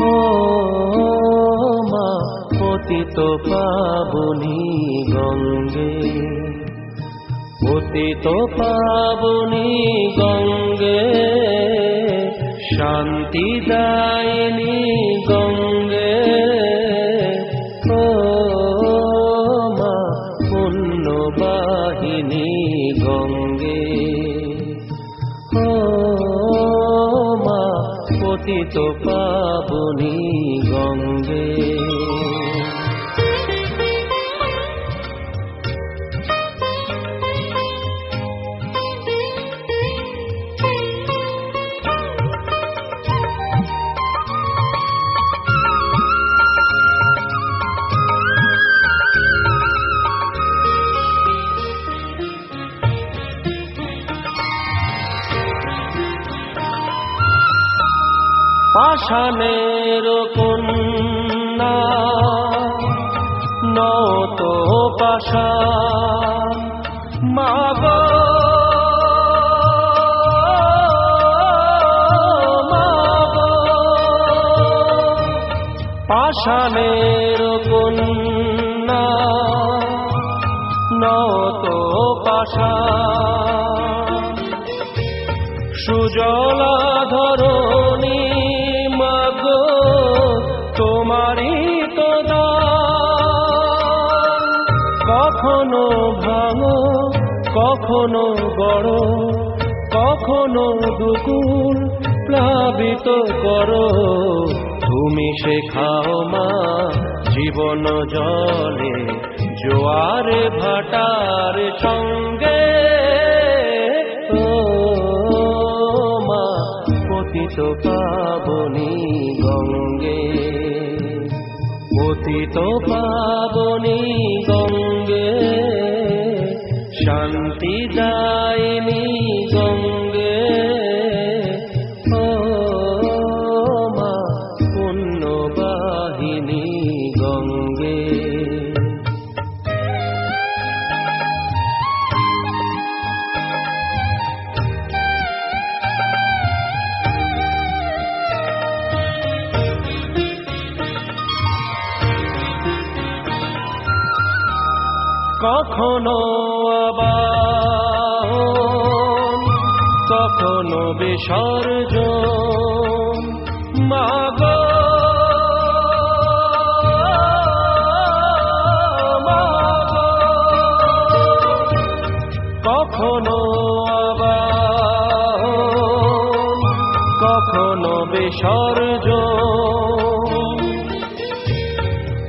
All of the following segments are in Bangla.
ও মা পতিত পাবনী গঙ্গে, পতিত পাবনী গঙ্গে, শান্তি দায়িনী গঙ্গে, ও মা পুণ্যবাহিনী গঙ্গে, ও মা পতিত পাবনী গঙ্গে। পাষাণের কন্যা নত পাষাণ, মা গো মা গো, পাষাণের কন্যা নত পাষাণ, সুজলা ধরণী মাগো তোমারই তো দান, কখনো ভাঙো কখনো বড়, কখনো দুকুল প্লাবিত করো, তুমি শেখাও মা জীবন জলে জোয়ারে ভাটার সঙ্গে, পতিত পাবনী গঙ্গে, পতিত পাবনী গঙ্গে, শান্তি দায়িনী গঙ্গে, ও মা পুণ্যবাহিনী গঙ্গে। কখনো আবাহন কখনো বিসর্জন, মা গো মা গো, কখনো আবাহন কখনো বিসর্জন,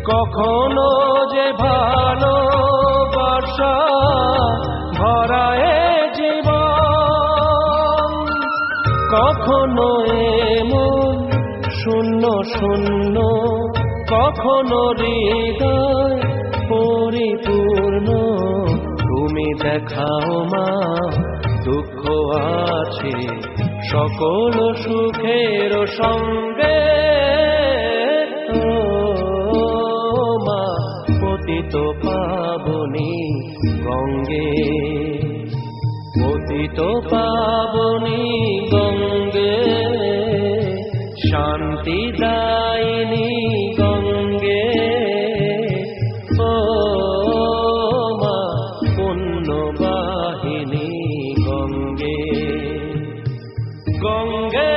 কখনো যে ভালো ভরায় জীবন, কখনো এমন শূন্য শূন্য, কখনো হৃদয় পরিপূর্ণ, তুমি দেখাও মা দুঃখ আছে সকল সুখের সঙ্গে, মা পতিত পাবনী গঙ্গে, পতিত পাবনী গঙ্গে, শান্তি দায়িনী গঙ্গে, ও মা পুণ্যবাহিনী গঙ্গে, গঙ্গে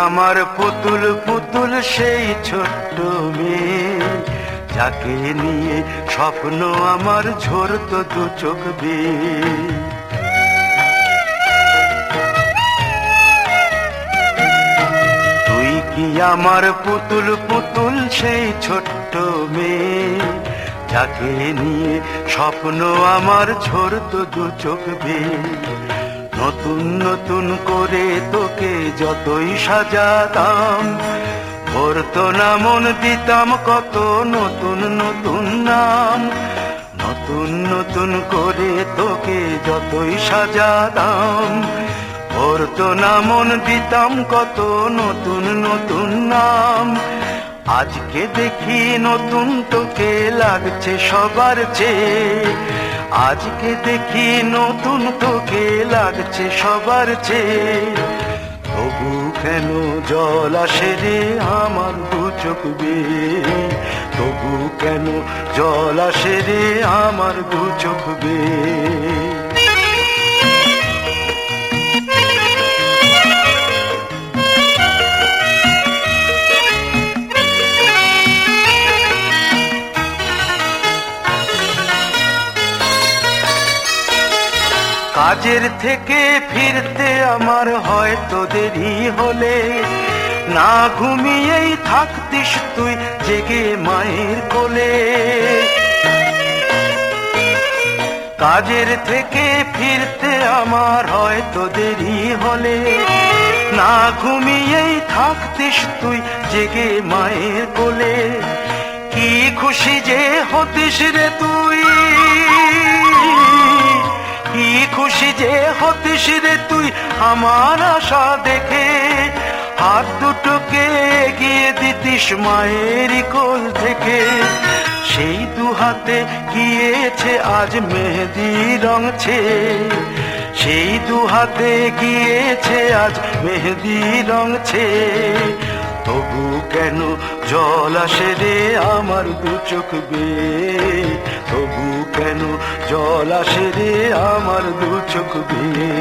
আমার পুতুল পুতুল সেই ছোট্ট মেয়ে, যাকে নিয়ে স্বপ্ন আমার ঝরতো দু চোখ বেয়ে। তুই কি আমার পুতুল পুতুল সেই ছোট্ট মেয়ে, যাকে নিয়ে স্বপ্ন আমার ঝরতো দু চোখ বেয়ে। নতুন নতুন করে তোকে যতই সাজাতাম, ভরতো না মন, দিতাম কত নতুন নতুন নাম। নতুন নতুন করে তোকে যতই সাজাতাম, ভরতো না মন, দিতাম কত নতুন নতুন নাম। আজকে দেখি নতুন তোকে লাগছে সবার চেয়ে, আজকে দেখি নতুন তোকে লাগছে সবার চেয়ে। তবু কেন জল আসে রে আমার দু চোখ বেয়ে, তবু কেন জল আসে রে আমার দু চোখ বেয়ে। কাজের থেকে ফিরতে আমার হয়তো দেরি হলে, না ঘুমিয়েই থাকতিস তুই জেগে মায়ের কোলে। কাজের থেকে ফিরতে আমার হয়তো দেরি হলে, না ঘুমিয়েই থাকতিস তুই জেগে মায়ের কোলে। কি খুশি যে হতিস রে তুই, কি খুশি যে হতিস রে তুই আমার আশা দেখে। হাত দুটোকে এগিয়ে দিতিস মায়ের কোল থেকে, সেই দু হাতে গিয়েছে আজ মেহেদি রং ছেয়ে। সেই দু হাতে গিয়েছে আজ মেহেদি রং ছেয়ে। তবু কেন জল আসে রে আমার দু চোখ বেয়ে, তবু কেন জল আসে রে আমার দু চোখ বেয়ে।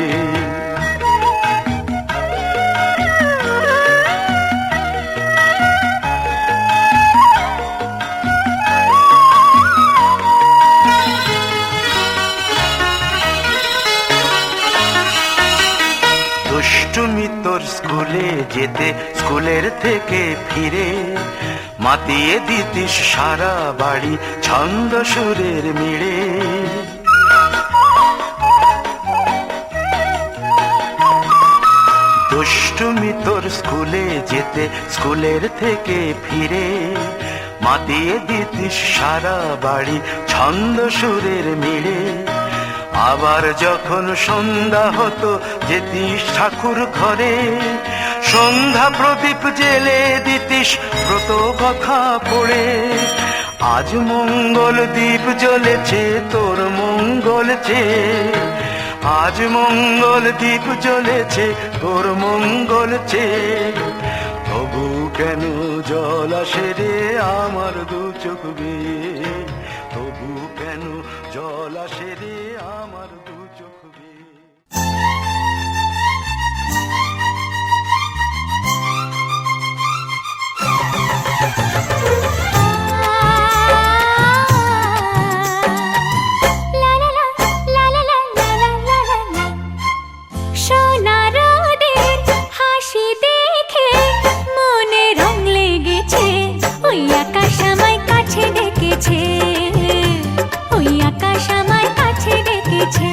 দুষ্টুমি তোর স্কুলে যেতে, স্কুলের থেকে ফিরে মাতিয়ে দিতিস সারা বাড়ি ছন্দ সুরের মিড়ে। দুষ্টুমি তোর স্কুলে যেতে, স্কুলের থেকে ফিরে মাতিয়ে দিতিস সারা বাড়ি ছন্দ সুরের মিড়ে। আবার যখন সন্ধ্যা হতো যেতিস ঠাকুর ঘরে, সন্ধ্যা প্রদীপ জেলে দিতিস ব্রত কথা পড়ে। আজ মঙ্গল দ্বীপ জ্বলেছে তোর মঙ্গল চেয়ে, আজ মঙ্গল দ্বীপ জ্বলেছে তোর মঙ্গল চেয়ে। তবু কেন জল আসে রে আমার দু চোখ বেয়ে, তবু কেন জল আসে রে আমার দু চোখ বেয়ে। ওই আকাশ আমায় কাছে ডেকেছে।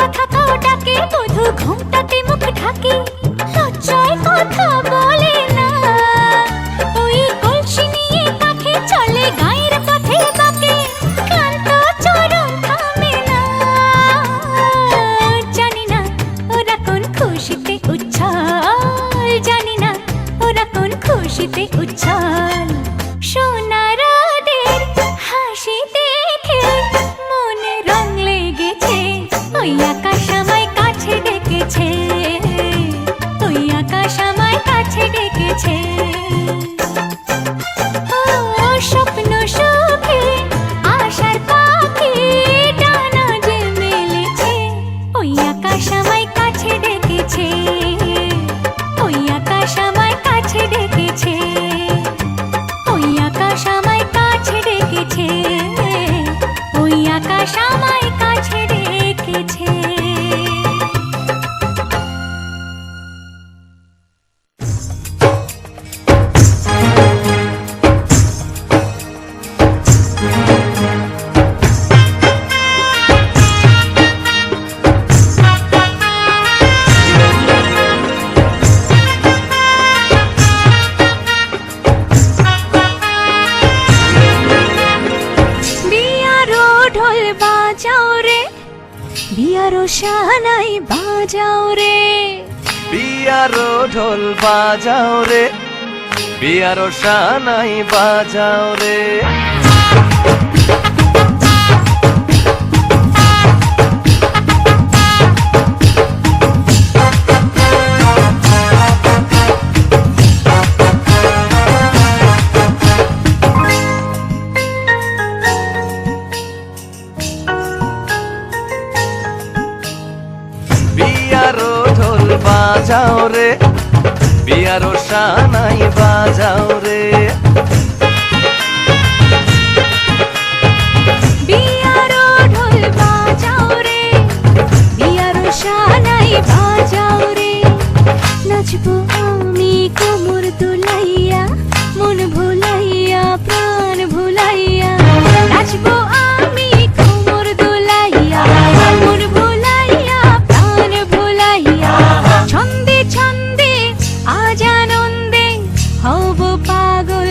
কথা তো ডাকে বধূ ঘুমটাতে মুখ ঢাকে লজ্জায় কথা বলে না ওই কলসি নিয়ে কাঠে চলে গায়ের পথে বাঁকে ক্লান্ত চরণ থামে না জানি না ওরা কোন খুশিতে উচ্ছল জানি না ওরা কোন খুশিতে উচ্ছল সোনারাদের হাসি দেখে মনে রং লেগেছে ওই আকাশ আমায় কাছে ডেকেছে ওই আকাশ আমায় কাছে ডেকেছে ও স্বপ্ন সুখে আশার পাখি ডানা যে মেলেছে ওই আকাশ আমায় কাছে ডেকেছে ওই আকাশ আমায় কাছে ডেকেছে ওই আকাশ আমায় কাছে ডেকেছে ওই আকাশ আমায় কাছে ডেকেছে বিয়ারো ঢোল বাজাও রে বিয়ারো শানাই বাজাও রে বিয়ারো ঢোল বাজাও রে বিয়ারো শানাই বাজাও রে বিয়ারো ঢোল বাজাও রে বিয়ারো শানাই বাজাও রে বিয়ারো ঢোল বাজাও রে বিয়ারো শানাই বাজাও রে নাচবো আমি কোমর দুলাইয়া মন ভুলাইয়া প্রাণ ভুলাইয়া নাচবো আমি কোমর দুলাইয়া মন ভুলাইয়া প্রাণ ভুলাইয়া ছন্দে ছন্দে আজ আনন্দে হব পাগল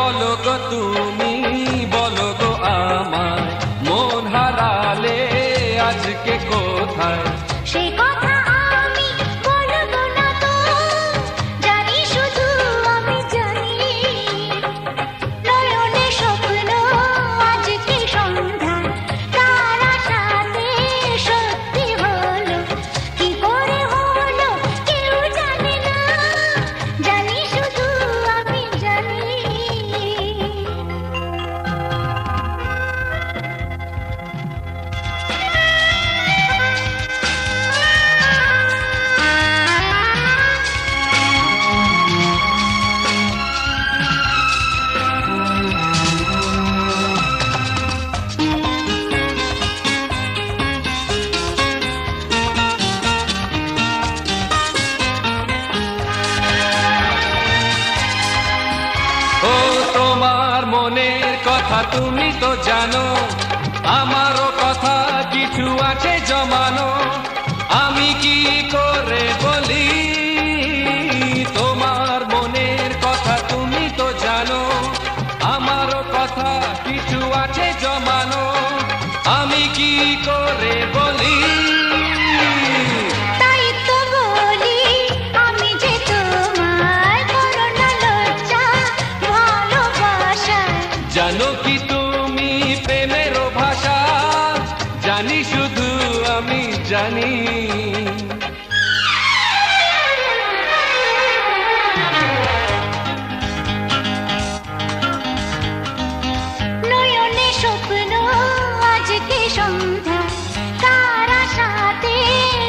বলো গো তুমি, বলো গো আমায়, মন হারালে আজকে কোথায়? সে কথা আমি বলবো না তো, জানি শুধু আমি জানি। নয়নে স্বপ্ন আজকে সন্ধ্যা, তার আশাতে সত্যি হলো। কি করে হলো কেউ জানে না, জানি শুধু আমি জানি। ও তোমার মনের কথা তুমি তো জানো, আমারও কথা কিছু আছে জমানো। আমি কি করে বলি, তোমার মনের কথা তুমি তো জানো, আমারও কথা কিছু আছে জমানো। আমি কি করে বলি, তাই তো বলি আমি যে তোমার, করো না লজ্জা ভালোবাসা। জানো কি তুমি প্রেমেরও ভাষা? জানি শুধু আমি জানি। নয়নে স্বপ্ন আজকে সন্ধ্যা, তার আশাতে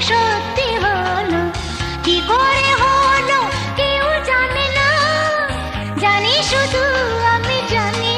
সত্যি হলো। কি করে হলো কেউ জানে না, জানি শুধু আমি জানি।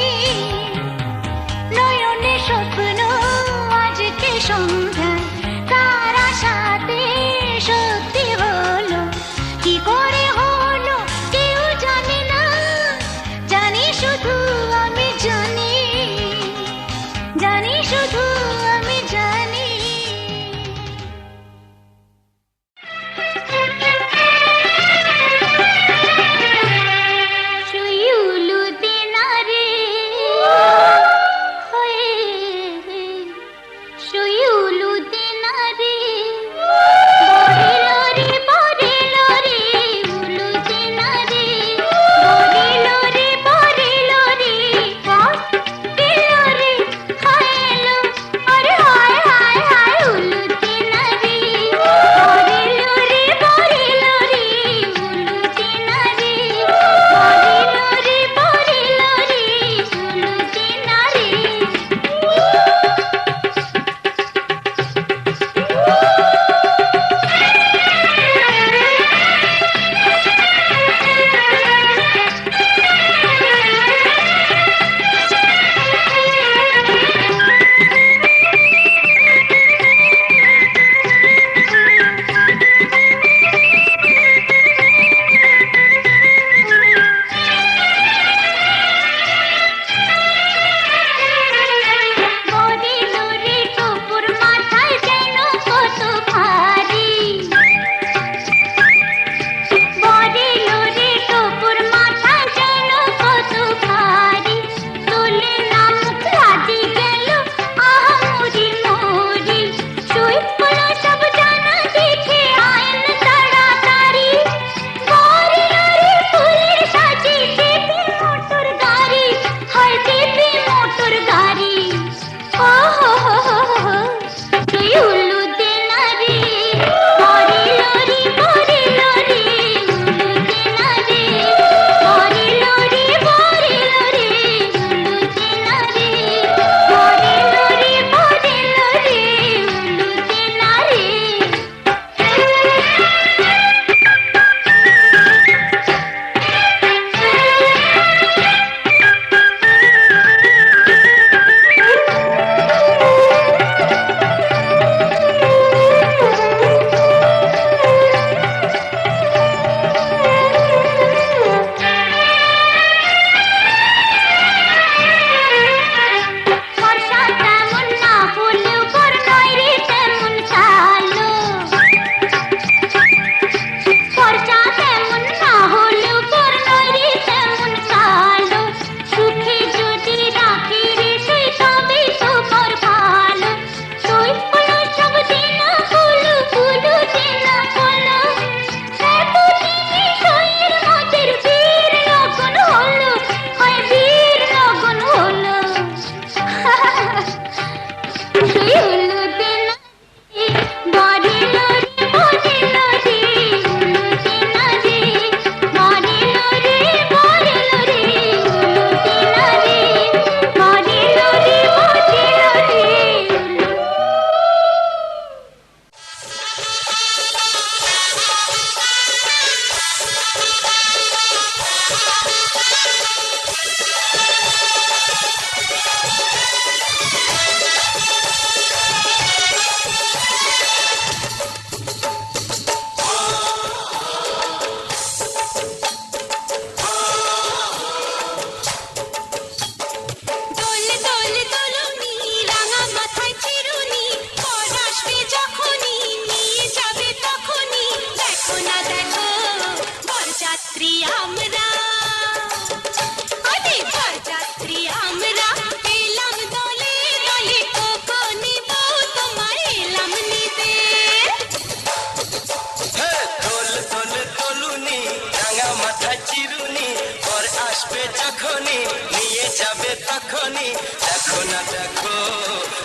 আসবে যখনই নিয়ে যাবে তখনই দেখো না দেখো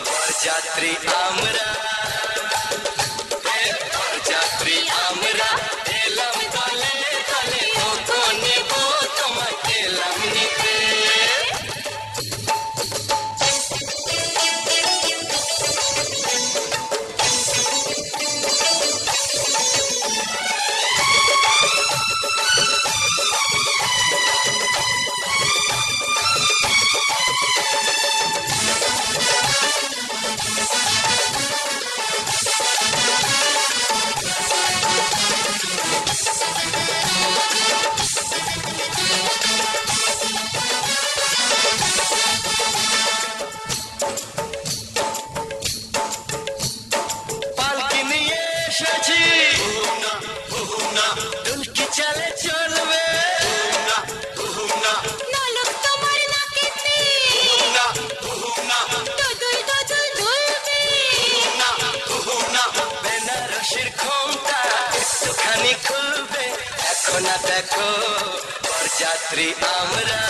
বরযাত্রী আমরা বরযাত্রী আমরা এলাম তলে তলে ওঠো নেব তোমায় এলাম নিতে পালকি নিয়ে এসেছি দুলকি চালে চলবে নলক তোমার নাকেতে দোদুল দোদুল দুলবে বেনারসির ঘোমটা একটুখানি খুলবে দেখো না দেখো বরযাত্রী আমরা